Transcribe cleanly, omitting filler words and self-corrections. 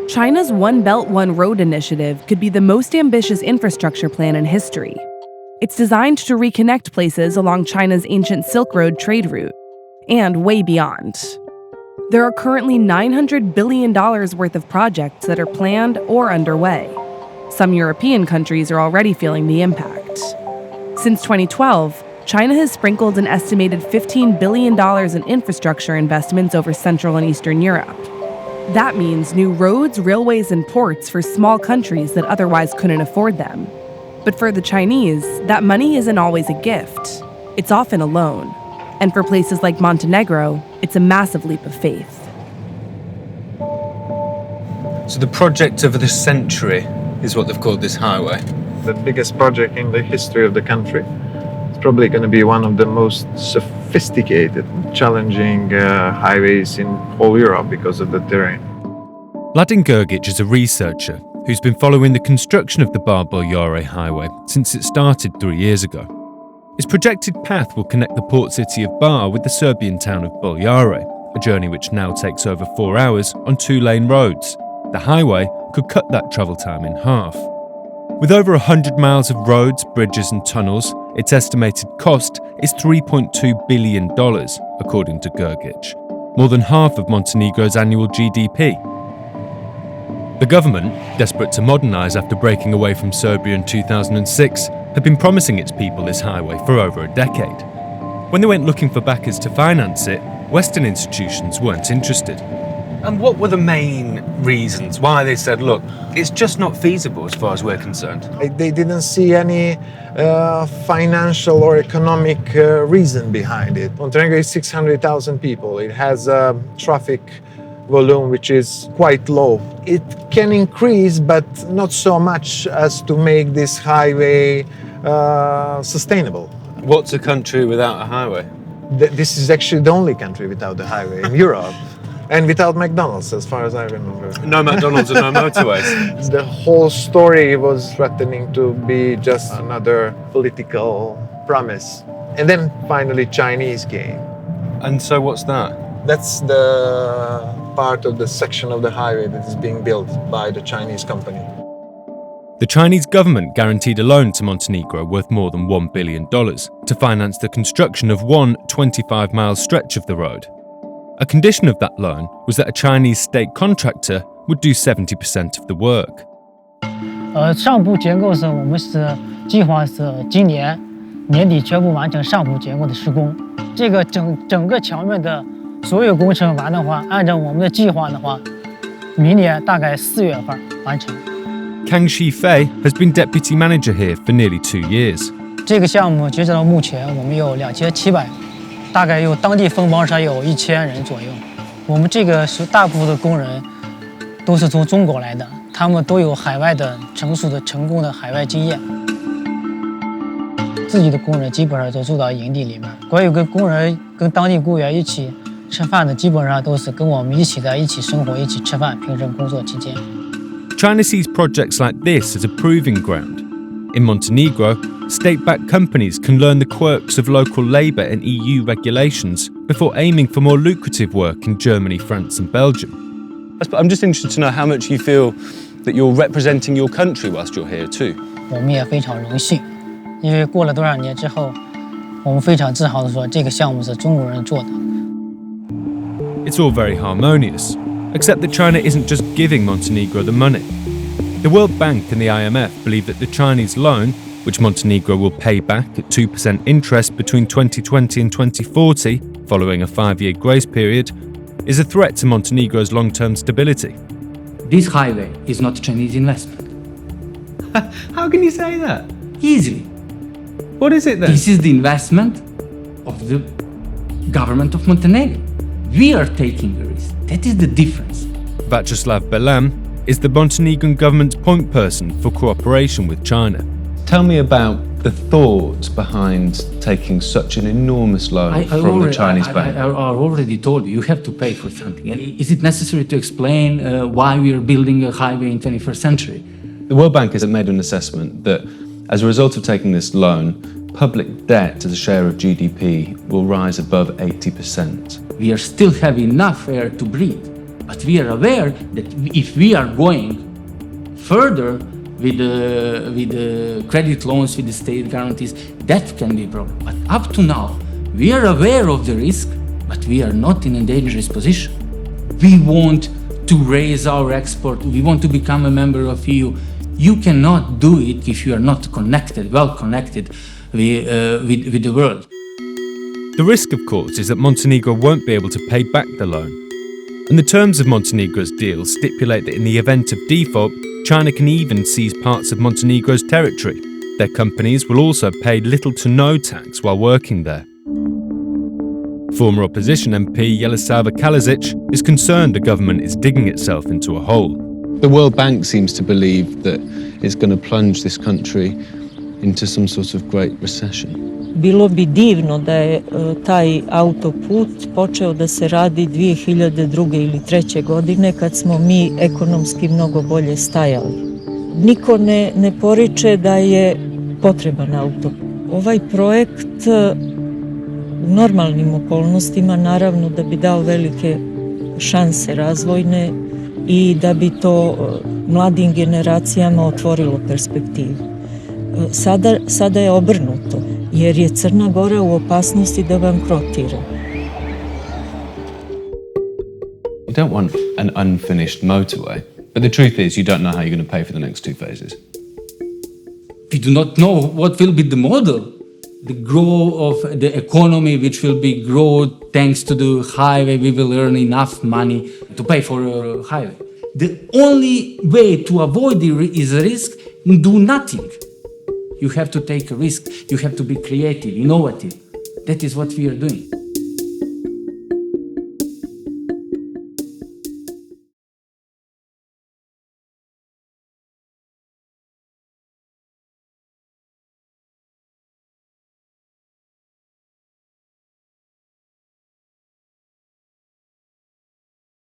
China's One Belt, One Road initiative could be the most ambitious infrastructure plan in history. It's designed to reconnect places along China's ancient Silk Road trade route, and way beyond. There are currently $900 billion worth of projects that are planned or underway. Some European countries are already feeling the impact. Since 2012, China has sprinkled an estimated $15 billion in infrastructure investments over Central and Eastern Europe. That means new roads, railways, and ports for small countries that otherwise couldn't afford them. But for the Chinese, that money isn't always a gift. It's often a loan. And for places like Montenegro, it's a massive leap of faith. So the project of the century is what they've called this highway. The biggest project in the history of the country. It's probably going to be one of the most sophisticated, challenging highways in whole Europe because of the terrain. Mladen Grgic is a researcher who's been following the construction of the Bar-Bolyare highway since it started 3 years ago. Its projected path will connect the port city of Bar with the Serbian town of Bolyare, a journey which now takes over 4 hours on 2-lane roads. The highway could cut that travel time in half. With over 100 miles of roads, bridges and tunnels, its estimated cost is $3.2 billion, according to Grgic, more than half of Montenegro's annual GDP. The government, desperate to modernise after breaking away from Serbia in 2006, had been promising its people this highway for over a decade. When they went looking for backers to finance it, Western institutions weren't interested. And what were the main reasons why they said, look, it's just not feasible as far as we're concerned? They didn't see any financial or economic reason behind it. Montenegro is 600,000 people. It has a traffic volume which is quite low. It can increase, but not so much as to make this highway sustainable. What's a country without a highway? This is actually the only country without a highway in Europe. And without McDonald's, as far as I remember. No McDonald's and no motorways. The whole story was threatening to be just another political promise. And then finally Chinese came. And so what's that? That's the part of the section of the highway that is being built by the Chinese company. The Chinese government guaranteed a loan to Montenegro worth more than $1 billion to finance the construction of one 25-mile stretch of the road. A condition of that loan was that a Chinese state contractor would do 70% of the work. 上部结构是我们是计划是今年年底全部完成上部结构的施工。这个整个桥面的所有工程完的话，按照我们的计划的话，明年大概4月份完成。Kang Shifei has been deputy manager here for nearly 2 years. 这个项目截止到目前，我们有2700。大概有当地分包商有1000人左右，我们这个是大部分的工人都是从中国来的，他们都有海外的成功的海外经验。自己的工人基本上都住到营地里面，关于跟工人跟当地雇员一起吃饭的，基本上都是跟我们一起在一起生活、一起吃饭，平时工作期间。China sees projects like this as a proving ground. In Montenegro, state-backed companies can learn the quirks of local labour and EU regulations before aiming for more lucrative work in Germany, France and Belgium. I'm just interested to know how much you feel that you're representing your country whilst you're here too. 我们也非常荣幸，因为过了多少年之后，我们非常自豪地说，这个项目是中国人做的。It's all very harmonious, except that China isn't just giving Montenegro the money. The World Bank and the IMF believe that the Chinese loan, which Montenegro will pay back at 2% interest between 2020 and 2040, following a 5-year grace period, is a threat to Montenegro's long-term stability. This highway is not Chinese investment. How can you say that? Easily. What is it then? This is the investment of the government of Montenegro. We are taking the risk. That is the difference. Vyacheslav Belam is the Montenegrin government's point person for cooperation with China. Tell me about the thought behind taking such an enormous loan from the Chinese bank. I already told you, you have to pay for something. And is it necessary to explain why we are building a highway in 21st century? The World Bank has made an assessment that as a result of taking this loan, public debt as a share of GDP will rise above 80%. We are still have enough air to breathe. But we are aware that if we are going further with the credit loans, with the state guarantees, that can be a problem. But up to now, we are aware of the risk, but we are not in a dangerous position. We want to raise our export. We want to become a member of EU. You cannot do it if you are not connected, well connected with the world. The risk, of course, is that Montenegro won't be able to pay back the loan. And the terms of Montenegro's deal stipulate that in the event of default, China can even seize parts of Montenegro's territory. Their companies will also pay little to no tax while working there. Former opposition MP Jelisava Kalazic is concerned the government is digging itself into a hole. The World Bank seems to believe that it's going to plunge this country into some sort of great recession. Bilo bi divno da je taj autoput počeo da se radi 2002. ili 2003. godine kad smo mi ekonomski mnogo bolje stajali. Niko ne poriče da je potreban autoput. Ovaj projekt u normalnim okolnostima naravno da bi dao velike šanse razvojne i da bi to mladim generacijama otvorilo perspektivu. Sada je obrnuto, jer je Crna Gora u opasnosti da bankrotira. You don't want an unfinished motorway, but the truth is you don't know how you're going to pay for the next two phases. We do not know what will be the model, the growth of the economy, which will be growth thanks to the highway. We will earn enough money to pay for a highway. The only way to avoid is risk, do nothing. You have to take a risk. You have to be creative, innovative. That is what we are doing.